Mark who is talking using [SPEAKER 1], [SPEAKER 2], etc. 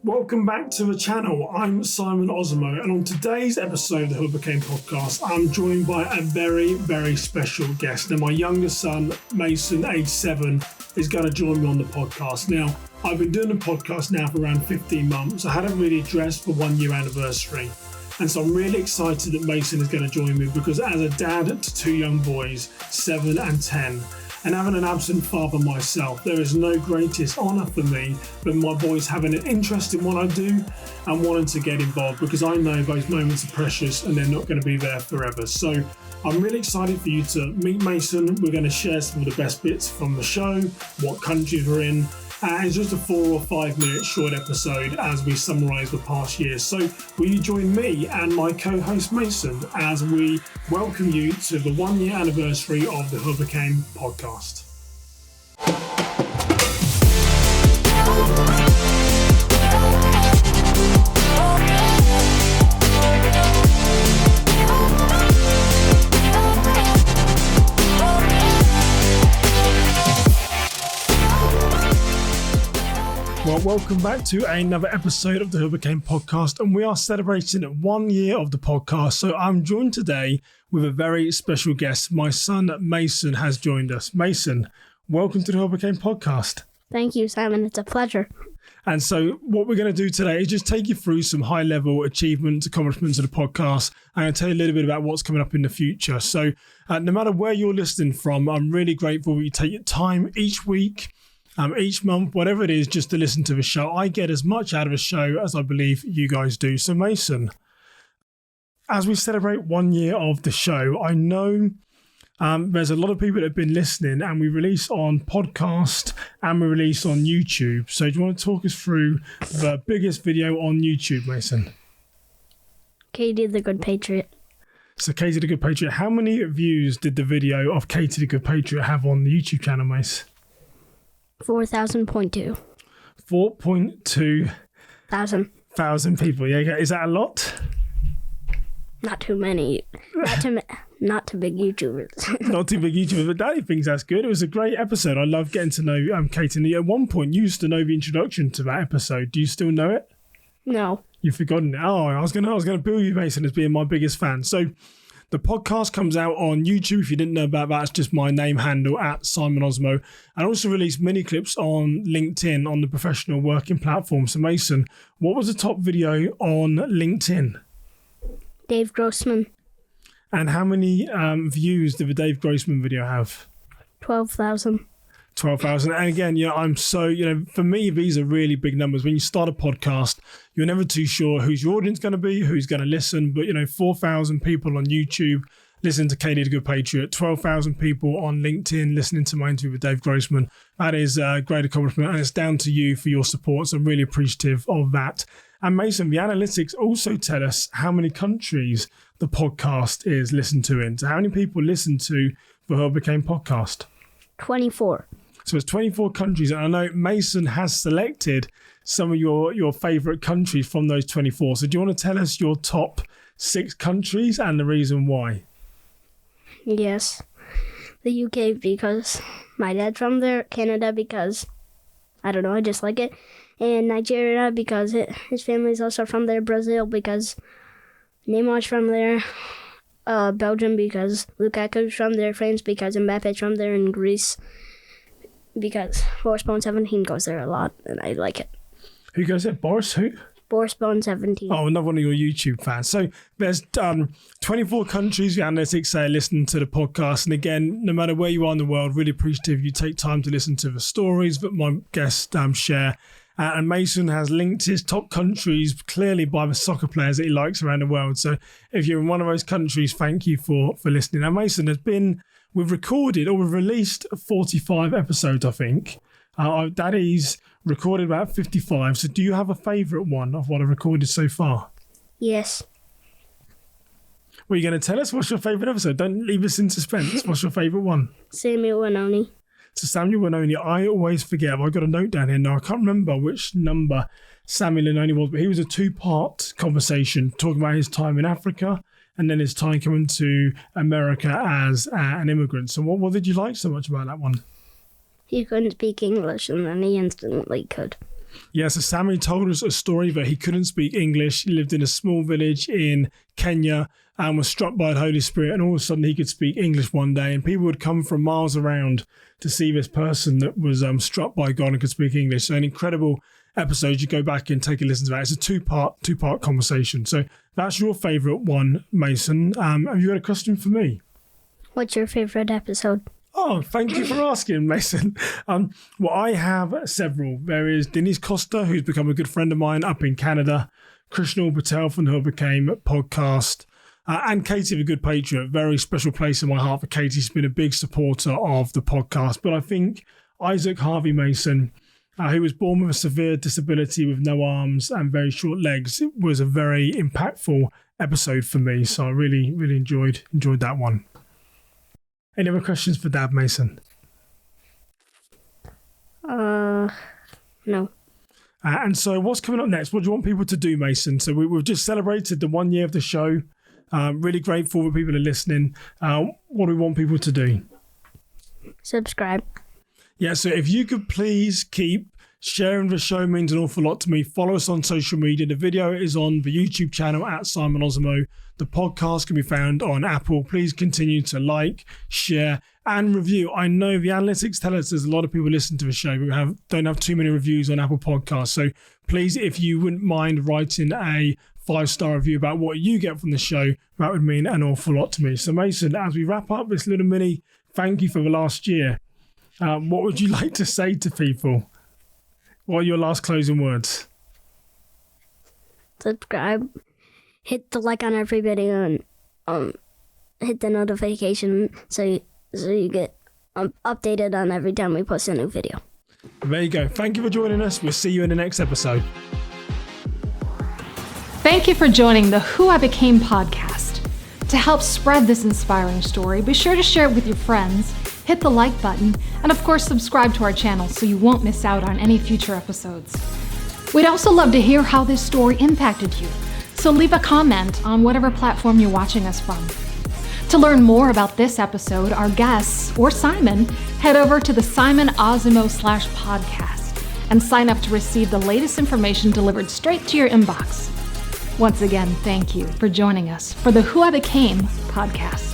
[SPEAKER 1] Welcome back to the channel. I'm Simon Osmo, and on today's episode of the Who Became Podcast, I'm joined by a very, very special guest. Now, my youngest son, Mason, age 7, is going to join me on the podcast. Now, I've been doing the podcast now for around 15 months. I hadn't really dressed for 1 year anniversary. And so I'm really excited that Mason is going to join me because as a dad to 2 young boys, 7 and 10, and having an absent father myself, there is no greatest honour for me than my boys having an interest in what I do and wanting to get involved, because I know those moments are precious and they're not going to be there forever. So I'm really excited for you to meet Mason. We're going to share some of the best bits from the show, what countries we're in, and it's just a 4 or 5 minute short episode as we summarise the past year. So will you join me and my co-host Mason as we welcome you to the 1 year anniversary of the Who Became Podcast. Well, welcome back to another episode of the Who Became Podcast, and we are celebrating 1 year of the podcast. So I'm joined today with a very special guest. My son Mason has joined us. Mason, welcome to the Who Became Podcast.
[SPEAKER 2] Thank you, Simon. It's a pleasure.
[SPEAKER 1] And so what we're going to do today is just take you through some high-level achievements, accomplishments of the podcast. I'm going to tell you a little bit about what's coming up in the future. So no matter where you're listening from, I'm really grateful that you take your time each week, each month, whatever it is, just to listen to the show. I get as much out of a show as I believe you guys do. So Mason, as we celebrate 1 year of the show, I know there's a lot of people that have been listening, and we release on podcast and we release on YouTube. So do you want to talk us through the biggest video on YouTube, Mason?
[SPEAKER 2] Katie the Good Patriot.
[SPEAKER 1] So Katie the Good Patriot, how many views did the video of Katie the Good Patriot have on the YouTube channel, Mace?
[SPEAKER 2] 4,000.2.
[SPEAKER 1] 4.2
[SPEAKER 2] thousand
[SPEAKER 1] people. Yeah, is that a lot?
[SPEAKER 2] Not too many. Not too big YouTubers.
[SPEAKER 1] Not too big YouTubers, but Daddy thinks that's good. It was a great episode. I love getting to know Katie. And at one point, you used to know the introduction to that episode. Do you still know it?
[SPEAKER 2] No.
[SPEAKER 1] You've forgotten it. Oh, I was gonna bill you, Mason, as being my biggest fan. So the podcast comes out on YouTube. If you didn't know about that, it's just my name handle at Simon Osmo. I also release mini clips on LinkedIn on the professional working platform. So Mason, what was the top video on LinkedIn?
[SPEAKER 2] Dave Grossman.
[SPEAKER 1] And how many views did the Dave Grossman video have?
[SPEAKER 2] 12,000.
[SPEAKER 1] 12,000. And again, I'm so, for me, these are really big numbers. When you start a podcast, you're never too sure who's your audience going to be, who's going to listen. But, 4,000 people on YouTube listening to Katie the Good Patriot, 12,000 people on LinkedIn listening to my interview with Dave Grossman. That is a great accomplishment, and it's down to you for your support. So I'm really appreciative of that. And Mason, the analytics also tell us how many countries the podcast is listened to in. So how many people listen to the Who Became Podcast?
[SPEAKER 2] 24.
[SPEAKER 1] So it's 24 countries, and I know Mason has selected some of your favourite countries from those 24. So do you want to tell us your top 6 countries and the reason why?
[SPEAKER 2] Yes. The UK because my dad's from there, Canada because, I don't know, I just like it, and Nigeria because his family's also from there, Brazil because Neymar's from there, Belgium because Lukaku's from there, France because Mbappe's from there, and Greece because Boris Bone 17 goes there a lot, and I like it.
[SPEAKER 1] Who goes there? Boris who?
[SPEAKER 2] Boris Bone 17.
[SPEAKER 1] Oh, another one of your YouTube fans. So there's 24 countries, the analytics say, listening to the podcast. And again, no matter where you are in the world, really appreciative you take time to listen to the stories that my guests share. And Mason has linked his top countries clearly by the soccer players that he likes around the world. So if you're in one of those countries, thank you for listening. Now, Mason, we've released 45 episodes, I think. Daddy's recorded about 55. So do you have a favourite one of what I've recorded so far?
[SPEAKER 2] Yes.
[SPEAKER 1] Well, you're going to tell us? What's your favourite episode? Don't leave us in suspense. What's your favourite one?
[SPEAKER 2] Samuel Winoni.
[SPEAKER 1] So Samuel Winoni, I always forget. I've got a note down here now. I can't remember which number Samuel Winoni was, but he was a 2-part conversation talking about his time in Africa and then his time coming to America as an immigrant. So what did you like so much about that one?
[SPEAKER 2] He couldn't speak English, and then he instantly could.
[SPEAKER 1] Yeah, so Sammy told us a story that he couldn't speak English. He lived in a small village in Kenya and was struck by the Holy Spirit, and all of a sudden he could speak English one day, and people would come from miles around to see this person that was struck by God and could speak English. So an incredible episode. You go back and take a listen to that. It's a two-part conversation. So that's your favourite one, Mason. Have you got a question for me?
[SPEAKER 2] What's your favourite episode?
[SPEAKER 1] Oh, thank you for asking, Mason. Well, I have several. There is Denise Costa, who's become a good friend of mine up in Canada, Krishnal Patel from the Who I Became podcast, and Katie, the Good Patriot. Very special place in my heart for Katie. She's been a big supporter of the podcast. But I think Isaac Harvey Mason, who was born with a severe disability with no arms and very short legs, it was a very impactful episode for me. So I really, really enjoyed that one. Any other questions for Dad, Mason?
[SPEAKER 2] No.
[SPEAKER 1] And so what's coming up next? What do you want people to do, Mason? So we've just celebrated the 1 year of the show. Really grateful that people are listening. What do we want people to do?
[SPEAKER 2] Subscribe.
[SPEAKER 1] Yeah, so if you could please keep sharing the show, means an awful lot to me. Follow us on social media. The video is on the YouTube channel at Simon Osimo. The podcast can be found on Apple. Please continue to like, share, and review. I know the analytics tell us there's a lot of people listen to the show, but we don't have too many reviews on Apple Podcasts. So please, if you wouldn't mind writing a 5-star review about what you get from the show, that would mean an awful lot to me. So Mason, as we wrap up this little mini thank you for the last year, what would you like to say to people? What are your last closing words?
[SPEAKER 2] Subscribe. Hit the like on every video and hit the notification so you get updated on every time we post a new video.
[SPEAKER 1] There you go. Thank you for joining us. We'll see you in the next episode.
[SPEAKER 3] Thank you for joining the Who I Became podcast. To help spread this inspiring story, be sure to share it with your friends, hit the like button, and of course subscribe to our channel so you won't miss out on any future episodes. We'd also love to hear how this story impacted you, so leave a comment on whatever platform you're watching us from. To learn more about this episode, our guests, or Simon, head over to the Simon Osimo /podcast and sign up to receive the latest information delivered straight to your inbox. Once again, thank you for joining us for the Who I Became podcast.